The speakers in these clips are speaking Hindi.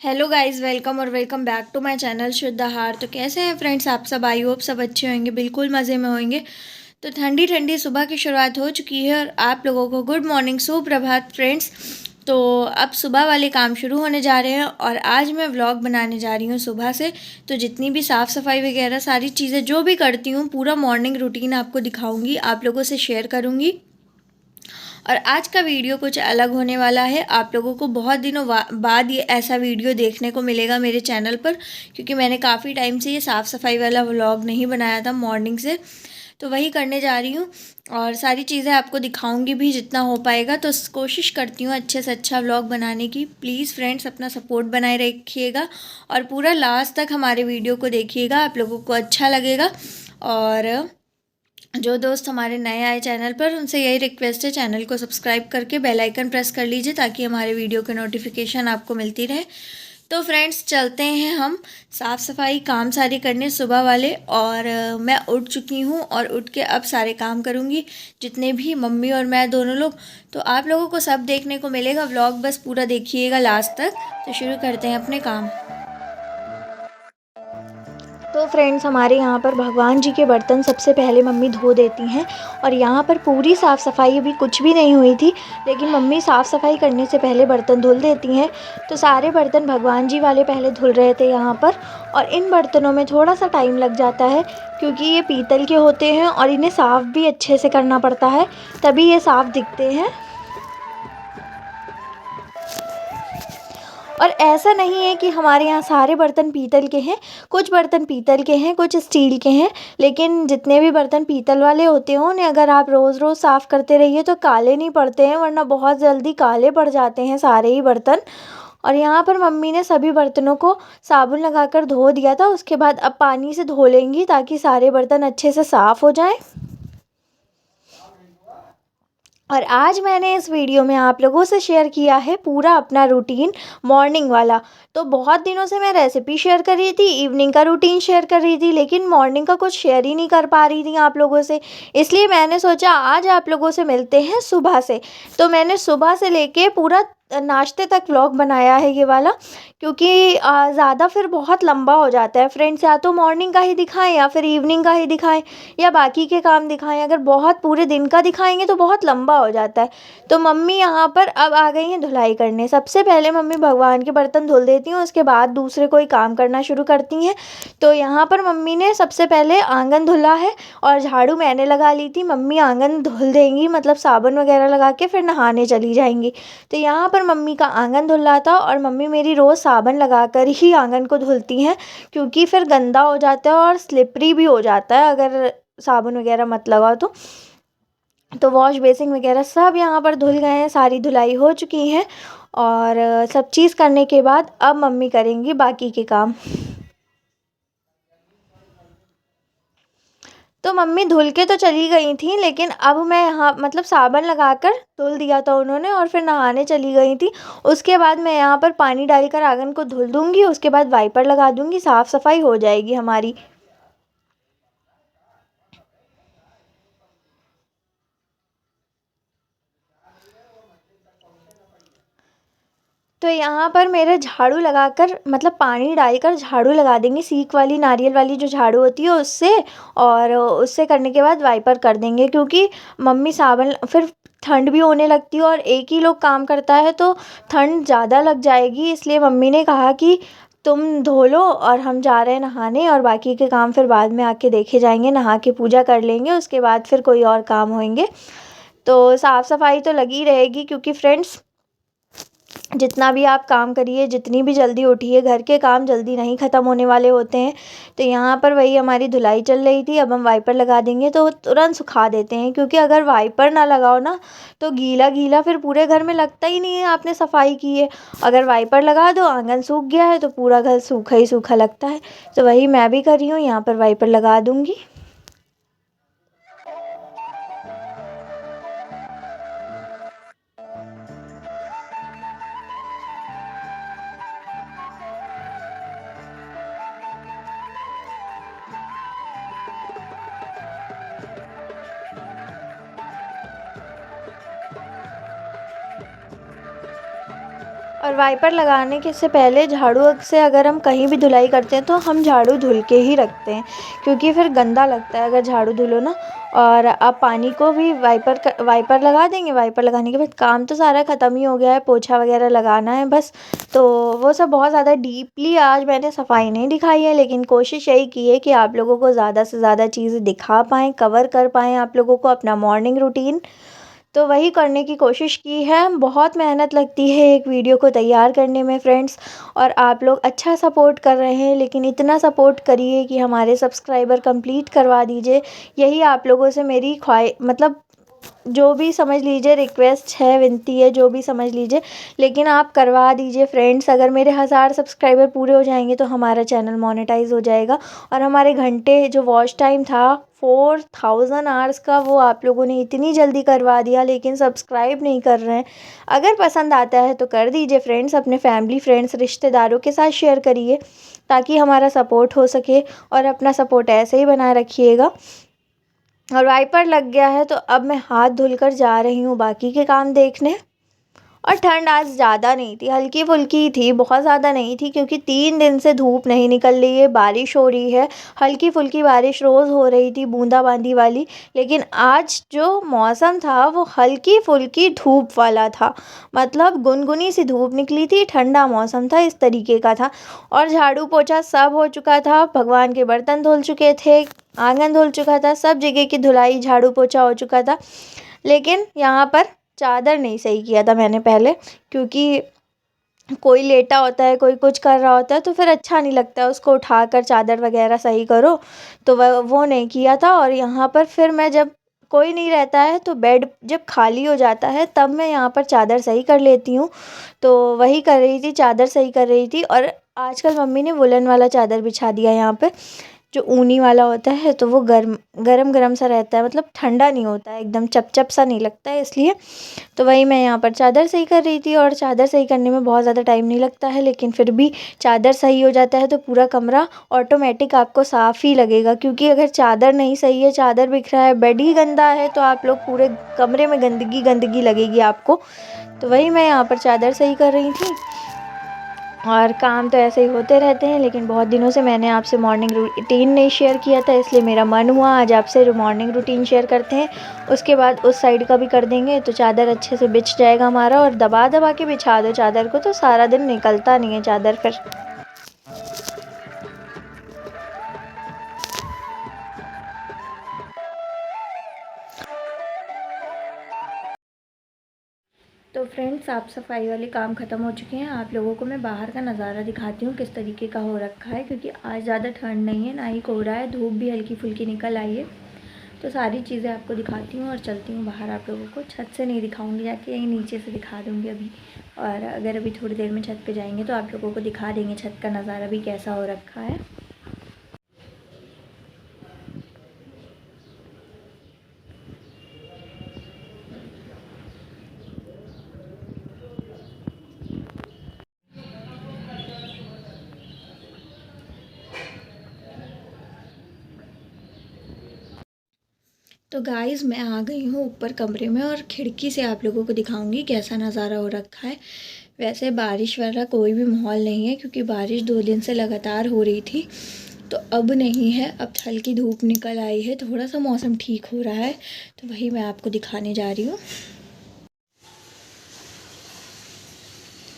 हेलो गाइस, वेलकम और welcome back to my channel Shuddh Aahar. तो कैसे हैं फ्रेंड्स आप सब? आई होप सब अच्छे होंगे, बिल्कुल मज़े में होंगे। तो ठंडी ठंडी सुबह की शुरुआत हो चुकी है और आप लोगों को गुड मॉर्निंग, सुप्रभात फ्रेंड्स। तो अब सुबह वाले काम शुरू होने जा रहे हैं और आज मैं व्लॉग बनाने जा रही हूँ सुबह से। तो जितनी भी साफ़ सफाई वगैरह सारी चीज़ें जो भी करती हूँ, पूरा मॉर्निंग रूटीन आपको दिखाऊँगी, आप लोगों से शेयर करूँगी। और आज का वीडियो कुछ अलग होने वाला है। आप लोगों को बहुत दिनों बाद ये ऐसा वीडियो देखने को मिलेगा मेरे चैनल पर, क्योंकि मैंने काफ़ी टाइम से ये साफ़ सफाई वाला व्लॉग नहीं बनाया था मॉर्निंग से। तो वही करने जा रही हूँ और सारी चीज़ें आपको दिखाऊंगी भी जितना हो पाएगा। तो कोशिश करती हूँ अच्छे से अच्छा व्लॉग बनाने की। प्लीज़ फ्रेंड्स अपना सपोर्ट बनाए रखिएगा और पूरा लास्ट तक हमारे वीडियो को देखिएगा, आप लोगों को अच्छा लगेगा। और जो दोस्त हमारे नए आए चैनल पर, उनसे यही रिक्वेस्ट है, चैनल को सब्सक्राइब करके बेल आइकन प्रेस कर लीजिए ताकि हमारे वीडियो के नोटिफिकेशन आपको मिलती रहे। तो फ्रेंड्स चलते हैं हम साफ़ सफाई काम सारे करने सुबह वाले। और मैं उठ चुकी हूँ और उठ के अब सारे काम करूँगी, जितने भी मम्मी और मैं दोनों लोग। तो आप लोगों को सब देखने को मिलेगा व्लॉग, बस पूरा देखिएगा लास्ट तक। तो शुरू करते हैं अपने काम। तो फ्रेंड्स हमारे यहाँ पर भगवान जी के बर्तन सबसे पहले मम्मी धो देती हैं। और यहाँ पर पूरी साफ़ सफाई अभी कुछ भी नहीं हुई थी, लेकिन मम्मी साफ़ सफाई करने से पहले बर्तन धुल देती हैं। तो सारे बर्तन भगवान जी वाले पहले धुल रहे थे यहाँ पर। और इन बर्तनों में थोड़ा सा टाइम लग जाता है, क्योंकि ये पीतल के होते हैं और इन्हें साफ़ भी अच्छे से करना पड़ता है, तभी ये साफ़ दिखते हैं। और ऐसा नहीं है कि हमारे यहाँ सारे बर्तन पीतल के हैं, कुछ बर्तन पीतल के हैं, कुछ स्टील के हैं। लेकिन जितने भी बर्तन पीतल वाले होते हैं उन्हें अगर आप रोज़ रोज़ साफ़ करते रहिए तो काले नहीं पड़ते हैं, वरना बहुत जल्दी काले पड़ जाते हैं सारे ही बर्तन। और यहाँ पर मम्मी ने सभी बर्तनों को साबुन लगाकर धो दिया था, उसके बाद अब पानी से धो लेंगी ताकि सारे बर्तन अच्छे से साफ़ हो जाएं। और आज मैंने इस वीडियो में आप लोगों से शेयर किया है पूरा अपना रूटीन मॉर्निंग वाला। तो बहुत दिनों से मैं रेसिपी शेयर कर रही थी, इवनिंग का रूटीन शेयर कर रही थी, लेकिन मॉर्निंग का कुछ शेयर ही नहीं कर पा रही थी आप लोगों से। इसलिए मैंने सोचा आज आप लोगों से मिलते हैं सुबह से। तो मैंने सुबह से लेके पूरा नाश्ते तक व्लॉग बनाया है ये वाला, क्योंकि ज़्यादा फिर बहुत लंबा हो जाता है फ्रेंड्स। या तो मॉर्निंग का ही दिखाएं या फिर इवनिंग का ही दिखाएं या बाकी के काम दिखाएं। अगर बहुत पूरे दिन का दिखाएंगे तो बहुत लंबा हो जाता है। तो मम्मी यहाँ पर अब आ गई हैं धुलाई करने। सबसे पहले मम्मी भगवान के बर्तन धुल देती हैं, उसके बाद दूसरे कोई काम करना शुरू करती हैं। तो यहाँ पर मम्मी ने सबसे पहले आंगन धुला है और झाड़ू मैंने लगा ली थी। मम्मी आंगन धुल देंगी, मतलब साबुन वगैरह लगा के फिर नहाने चली जाएंगी। तो यहाँ पर मम्मी का आंगन धुल रहा था और मम्मी मेरी रोज़ साबुन लगाकर ही आंगन को धुलती हैं, क्योंकि फिर गंदा हो जाता है और स्लिपरी भी हो जाता है अगर साबुन वगैरह मत लगाओ तो वॉश बेसिन वगैरह सब यहाँ पर धुल गए हैं, सारी धुलाई हो चुकी है। और सब चीज़ करने के बाद अब मम्मी करेंगी बाकी के काम। तो मम्मी धुल के तो चली गई थी, लेकिन अब मैं यहाँ मतलब साबुन लगाकर धुल दिया था उन्होंने और फिर नहाने चली गई थी। उसके बाद मैं यहाँ पर पानी डालकर आंगन को धुल दूँगी, उसके बाद वाइपर लगा दूँगी, साफ़ सफाई हो जाएगी हमारी। तो यहाँ पर मेरे झाड़ू लगाकर मतलब पानी डालकर झाड़ू लगा देंगे, सीख वाली नारियल वाली जो झाड़ू होती है उससे। और उससे करने के बाद वाइपर कर देंगे, क्योंकि मम्मी साबुन फिर ठंड भी होने लगती है और एक ही लोग काम करता है तो ठंड ज़्यादा लग जाएगी। इसलिए मम्मी ने कहा कि तुम धो लो और हम जा रहे हैं नहाने, और बाकी के काम फिर बाद में आके देखे जाएंगे, नहा के पूजा कर लेंगे, उसके बाद फिर कोई और काम होंगे। तो साफ़ सफाई तो लगी रहेगी, क्योंकि फ्रेंड्स जितना भी आप काम करिए, जितनी भी जल्दी उठिए, घर के काम जल्दी नहीं ख़त्म होने वाले होते हैं। तो यहाँ पर वही हमारी धुलाई चल रही थी, अब हम वाइपर लगा देंगे तो तुरंत सुखा देते हैं, क्योंकि अगर वाइपर ना लगाओ ना तो गीला गीला फिर पूरे घर में लगता ही नहीं है आपने सफाई की है। अगर वाइपर लगा दो, आंगन सूख गया है तो पूरा घर सूखा ही सूखा लगता है। तो वही मैं भी कर रही हूँ, यहाँ पर वाइपर लगा दूँगी। और वाइपर लगाने के से पहले झाड़ू से अगर हम कहीं भी धुलाई करते हैं तो हम झाड़ू धुल के ही रखते हैं, क्योंकि फिर गंदा लगता है अगर झाड़ू धुलो ना। और अब पानी को भी वाइपर लगा देंगे। वाइपर लगाने के बाद काम तो सारा ख़त्म ही हो गया है, पोछा वगैरह लगाना है बस। तो वो सब बहुत ज़्यादा डीपली आज मैंने सफाई नहीं दिखाई है, लेकिन कोशिश यही की है कि आप लोगों को ज़्यादा से ज़्यादा चीज़ें दिखा पाएँ, कवर कर पाएँ आप लोगों को अपना मॉर्निंग रूटीन। तो वही करने की कोशिश की है। बहुत मेहनत लगती है एक वीडियो को तैयार करने में फ्रेंड्स, और आप लोग अच्छा सपोर्ट कर रहे हैं, लेकिन इतना सपोर्ट करिए कि हमारे सब्सक्राइबर कंप्लीट करवा दीजिए। यही आप लोगों से मेरी मतलब जो भी समझ लीजिए रिक्वेस्ट है, विनती है, जो भी समझ लीजिए, लेकिन आप करवा दीजिए फ्रेंड्स। अगर मेरे 1000 सब्सक्राइबर पूरे हो जाएंगे तो हमारा चैनल मोनेटाइज हो जाएगा, और हमारे घंटे जो वॉच टाइम था 4000 आवर्स का, वो आप लोगों ने इतनी जल्दी करवा दिया, लेकिन सब्सक्राइब नहीं कर रहे हैं। अगर पसंद आता है तो कर दीजिए फ्रेंड्स, अपने फैमिली फ्रेंड्स रिश्तेदारों के साथ शेयर करिए ताकि हमारा सपोर्ट हो सके, और अपना सपोर्ट ऐसे ही बनाए रखिएगा। और वाइपर लग गया है तो अब मैं हाथ धुलकर जा रही हूँ बाकी के काम देखने। और ठंड आज ज़्यादा नहीं थी, हल्की फुल्की थी, बहुत ज़्यादा नहीं थी, क्योंकि 3 दिन से धूप नहीं निकल रही है, बारिश हो रही है। हल्की फुल्की बारिश रोज़ हो रही थी, बूंदाबांदी वाली, लेकिन आज जो मौसम था वो हल्की फुल्की धूप वाला था। मतलब गुनगुनी सी धूप निकली थी, ठंडा मौसम था, इस तरीके का था। और झाड़ू पोछा सब हो चुका था, भगवान के बर्तन धुल चुके थे, आंगन धुल चुका था, सब जगह की धुलाई झाड़ू पोछा हो चुका था। लेकिन यहाँ पर चादर नहीं सही किया था मैंने पहले, क्योंकि कोई लेटा होता है, कोई कुछ कर रहा होता है, तो फिर अच्छा नहीं लगता है उसको उठाकर चादर वगैरह सही करो। तो वो नहीं किया था। और यहाँ पर फिर मैं जब कोई नहीं रहता है तो बेड जब खाली हो जाता है तब मैं यहाँ पर चादर सही कर लेती हूँ। तो वही कर रही थी, चादर सही कर रही थी। और आजकल मम्मी ने वुलन वाला चादर बिछा दिया यहाँ पे, जो ऊनी वाला होता है, तो वो गरम गरम सा रहता है, मतलब ठंडा नहीं होता है, एकदम चपचप सा नहीं लगता है, इसलिए। तो वही मैं यहाँ पर चादर सही कर रही थी। और चादर सही करने में बहुत ज़्यादा टाइम नहीं लगता है, लेकिन फिर भी चादर सही हो जाता है तो पूरा कमरा ऑटोमेटिक आपको साफ़ ही लगेगा। क्योंकि अगर चादर नहीं सही है, चादर बिखरा है, बेड ही गंदा है, तो आप लोग पूरे कमरे में गंदगी गंदगी लगेगी आपको। तो वही मैं यहाँ पर चादर सही कर रही थी। और काम तो ऐसे ही होते रहते हैं, लेकिन बहुत दिनों से मैंने आपसे मॉर्निंग रूटीन नहीं शेयर किया था, इसलिए मेरा मन हुआ आज आपसे मॉर्निंग रूटीन शेयर करते हैं। उसके बाद उस साइड का भी कर देंगे, तो चादर अच्छे से बिछ जाएगा हमारा। और दबा दबा के बिछा दो चादर को, तो सारा दिन निकलता नहीं है चादर फिर। तो फ्रेंड्स, साफ़ सफाई वाले काम ख़त्म हो चुके हैं। आप लोगों को मैं बाहर का नज़ारा दिखाती हूँ किस तरीके का हो रखा है, क्योंकि आज ज़्यादा ठंड नहीं है, ना ही कोहरा है, धूप भी हल्की फुल्की निकल आई है। तो सारी चीज़ें आपको दिखाती हूँ और चलती हूँ बाहर। आप लोगों को छत से नहीं दिखाऊंगी, जाके यहीं नीचे से दिखा दूँगी अभी। और अगर अभी थोड़ी देर में छत पे जाएंगे तो आप लोगों को दिखा देंगे छत का नज़ारा भी कैसा हो रखा है। तो गाइज़, मैं आ गई हूँ ऊपर कमरे में, और खिड़की से आप लोगों को दिखाऊंगी कैसा नज़ारा हो रखा है। वैसे बारिश वाला कोई भी माहौल नहीं है, क्योंकि बारिश 2 दिन से लगातार हो रही थी, तो अब नहीं है। अब हल्की धूप निकल आई है, थोड़ा सा मौसम ठीक हो रहा है, तो वही मैं आपको दिखाने जा रही हूँ।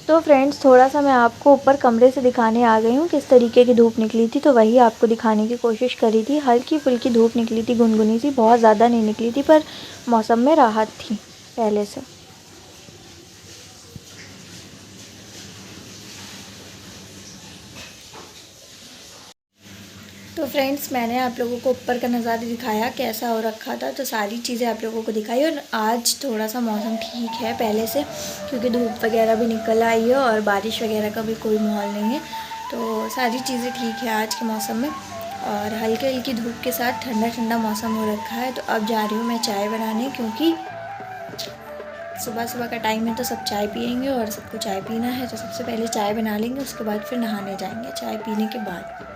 तो फ्रेंड्स, थोड़ा सा मैं आपको ऊपर कमरे से दिखाने आ गई हूँ किस तरीके की धूप निकली थी, तो वही आपको दिखाने की कोशिश करी थी। हल्की फुल्की धूप निकली थी, गुनगुनी सी, बहुत ज़्यादा नहीं निकली थी, पर मौसम में राहत थी पहले से। तो फ्रेंड्स, मैंने आप लोगों को ऊपर का नज़ारा दिखाया कैसा हो रखा था, तो सारी चीज़ें आप लोगों को दिखाई। और आज थोड़ा सा मौसम ठीक है पहले से, क्योंकि धूप वगैरह भी निकल आई है और बारिश वगैरह का भी कोई माहौल नहीं है। तो सारी चीज़ें ठीक है आज के मौसम में, और हल्की हल्की धूप के साथ ठंडा ठंडा मौसम हो रखा है। तो अब जा रही हूँ मैं चाय बनाने, क्योंकि सुबह सुबह का टाइम है तो सब चाय पियेंगे और सबको चाय पीना है। तो सबसे पहले चाय बना लेंगे, उसके बाद फिर नहाने जाएंगे चाय पीने के बाद।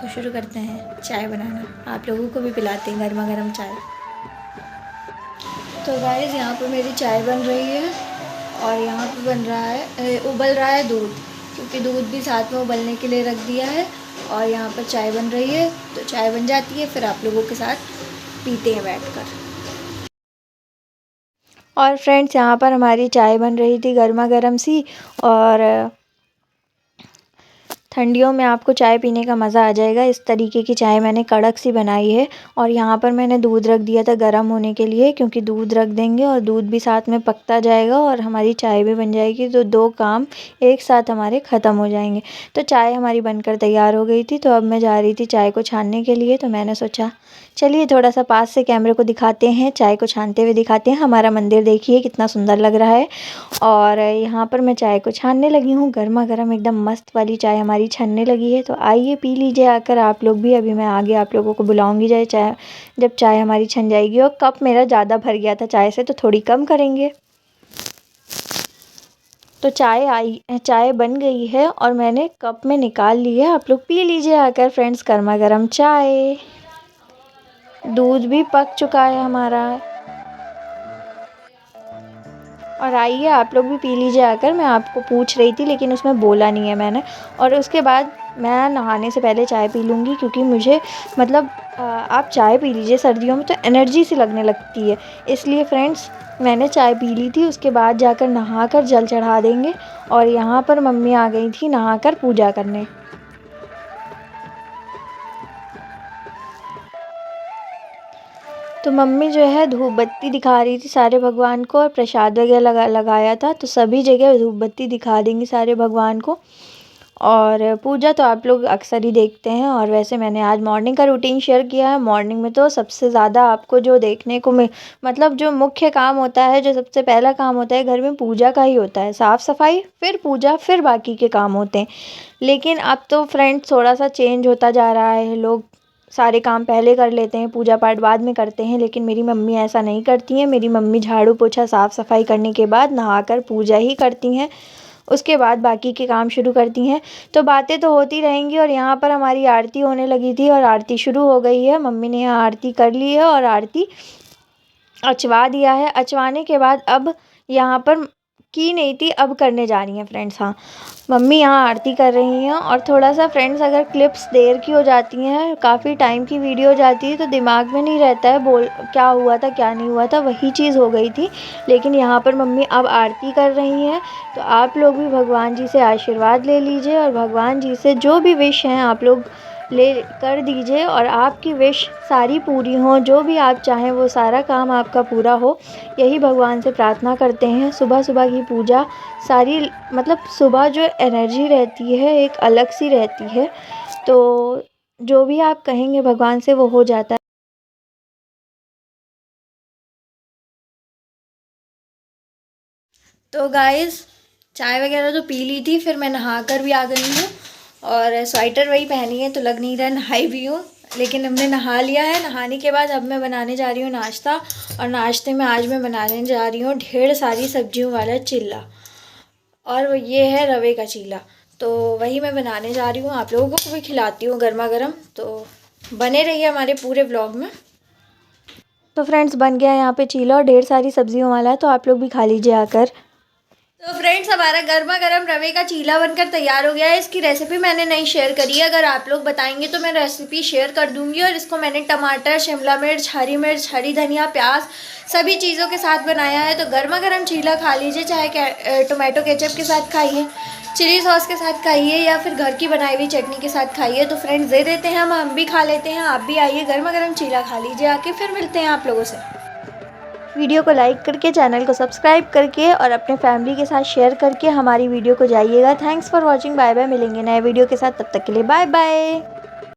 तो शुरू करते हैं चाय बनाना, आप लोगों को भी पिलाते हैं गर्मा गर्म चाय। तो गाइस, यहाँ पर मेरी चाय बन रही है, और यहाँ पे बन रहा है, उबल रहा है दूध, क्योंकि दूध भी साथ में उबलने के लिए रख दिया है। और यहाँ पर चाय बन रही है, तो चाय बन जाती है फिर आप लोगों के साथ पीते हैं बैठकर। और फ्रेंड्स यहाँ पर हमारी चाय बन रही थी गर्मा गर्म सी, और ठंडियों में आपको चाय पीने का मज़ा आ जाएगा। इस तरीके की चाय मैंने कड़क सी बनाई है। और यहाँ पर मैंने दूध रख दिया था गर्म होने के लिए, क्योंकि दूध रख देंगे और दूध भी साथ में पकता जाएगा और हमारी चाय भी बन जाएगी, तो दो काम एक साथ हमारे ख़त्म हो जाएंगे। तो चाय हमारी बनकर तैयार हो गई थी, तो अब मैं जा रही थी चाय को छानने के लिए। तो मैंने सोचा चलिए थोड़ा सा पास से कैमरे को दिखाते हैं, चाय को छानते हुए दिखाते हैं। हमारा मंदिर देखिए कितना सुंदर लग रहा है। और यहाँ पर मैं चाय को छानने लगी हूँ, गर्मा गर्म एकदम मस्त वाली चाय हमारी छनने लगी है। तो आइए पी लीजिए आकर आप लोग भी। अभी मैं आगे आप लोगों को बुलाऊंगी जब चाय हमारी छन जाएगी। और कप मेरा ज़्यादा भर गया था चाय से, तो थोड़ी कम करेंगे। तो चाय बन गई है और मैंने कप में निकाल ली है। आप लोग पी लीजिए आकर फ्रेंड्स, गर्मा गर्म चाय। दूध भी पक चुका है हमारा। और आइए आप लोग भी पी लीजिए आकर। मैं आपको पूछ रही थी लेकिन उसमें बोला नहीं है मैंने। और उसके बाद मैं नहाने से पहले चाय पी लूँगी, क्योंकि मुझे मतलब आप चाय पी लीजिए, सर्दियों में तो एनर्जी सी लगने लगती है। इसलिए फ्रेंड्स मैंने चाय पी ली थी, उसके बाद जाकर नहाकर जल चढ़ा देंगे। और यहाँ पर मम्मी आ गई थी नहाकर पूजा करने। तो मम्मी जो है धूप बत्ती दिखा रही थी सारे भगवान को, और प्रसाद वगैरह लगाया था। तो सभी जगह धूप बत्ती दिखा देंगी सारे भगवान को। और पूजा तो आप लोग अक्सर ही देखते हैं। और वैसे मैंने आज मॉर्निंग का रूटीन शेयर किया है। मॉर्निंग में तो सबसे ज़्यादा आपको जो देखने को मतलब जो मुख्य काम होता है, जो सबसे पहला काम होता है घर में, पूजा का ही होता है। साफ़ सफाई, फिर पूजा, फिर बाकी के काम होते हैं। लेकिन अब तो फ्रेंड्स थोड़ा सा चेंज होता जा रहा है। लोग सारे काम पहले कर लेते हैं, पूजा पाठ बाद में करते हैं। लेकिन मेरी मम्मी ऐसा नहीं करती हैं। मेरी मम्मी झाड़ू पोछा साफ़ सफाई करने के बाद नहाकर पूजा ही करती हैं, उसके बाद बाकी के काम शुरू करती हैं। तो बातें तो होती रहेंगी। और यहाँ पर हमारी आरती होने लगी थी और आरती शुरू हो गई है। मम्मी ने यहाँ आरती कर ली है और आरती अचवा दिया है। अचवाने के बाद अब यहाँ पर की नहीं थी, अब करने जा रही हैं फ्रेंड्स। हाँ, मम्मी यहाँ आरती कर रही हैं। और थोड़ा सा फ्रेंड्स अगर क्लिप्स देर की हो जाती हैं, काफ़ी टाइम की वीडियो हो जाती है, तो दिमाग में नहीं रहता है बोल क्या हुआ था क्या नहीं हुआ था, वही चीज़ हो गई थी। लेकिन यहाँ पर मम्मी अब आरती कर रही हैं। तो आप लोग भी भगवान जी से आशीर्वाद ले लीजिए और भगवान जी से जो भी विश हैं आप लोग ले कर दीजिए, और आपकी विश सारी पूरी हो। जो भी आप चाहें वो सारा काम आपका पूरा हो, यही भगवान से प्रार्थना करते हैं। सुबह सुबह की पूजा सारी, मतलब सुबह जो एनर्जी रहती है एक अलग सी रहती है। तो जो भी आप कहेंगे भगवान से वो हो जाता है। तो गाइस चाय वगैरह तो पी ली थी, फिर मैं नहा कर भी आ गई हूँ। और स्वेटर वही पहनी है तो लग नहीं रहा नहाई भी हूँ, लेकिन हमने नहा लिया है। नहाने के बाद अब मैं बनाने जा रही हूँ नाश्ता। और नाश्ते में आज मैं बनाने जा रही हूँ ढेर सारी सब्जियों वाला चिल्ला, और ये है रवे का चीला। तो वही मैं बनाने जा रही हूँ, आप लोगों को भी खिलाती हूँ गर्मा गर्म। तो बने रहिए हमारे पूरे ब्लॉग में। तो फ्रेंड्स बन गया यहाँ पे चीला और ढेर सारी सब्जियों वाला है, तो आप लोग भी खा लीजिए आकर। तो फ्रेंड्स हमारा गर्मा गर्म रवे का चीला बनकर तैयार हो गया है। इसकी रेसिपी मैंने नहीं शेयर करी है, अगर आप लोग बताएंगे तो मैं रेसिपी शेयर कर दूंगी। और इसको मैंने टमाटर, शिमला मिर्च, हरी धनिया, प्याज सभी चीज़ों के साथ बनाया है। तो गर्मा गर्म चीला खा लीजिए, चाहे टोमेटो केचप के साथ खाइए, चिली सॉस के साथ खाइए, या फिर घर की बनाई हुई चटनी के साथ खाइए। तो फ्रेंड्स दे देते हैं हम भी खा लेते हैं। आप भी आइए गर्मा गर्म चीला खा लीजिए आके, फिर मिलते हैं आप लोगों से। वीडियो को लाइक करके, चैनल को सब्सक्राइब करके और अपने फैमिली के साथ शेयर करके हमारी वीडियो को जाइएगा। Thanks for watching, bye bye. मिलेंगे नए वीडियो के साथ, तब तक के लिए बाय बाय।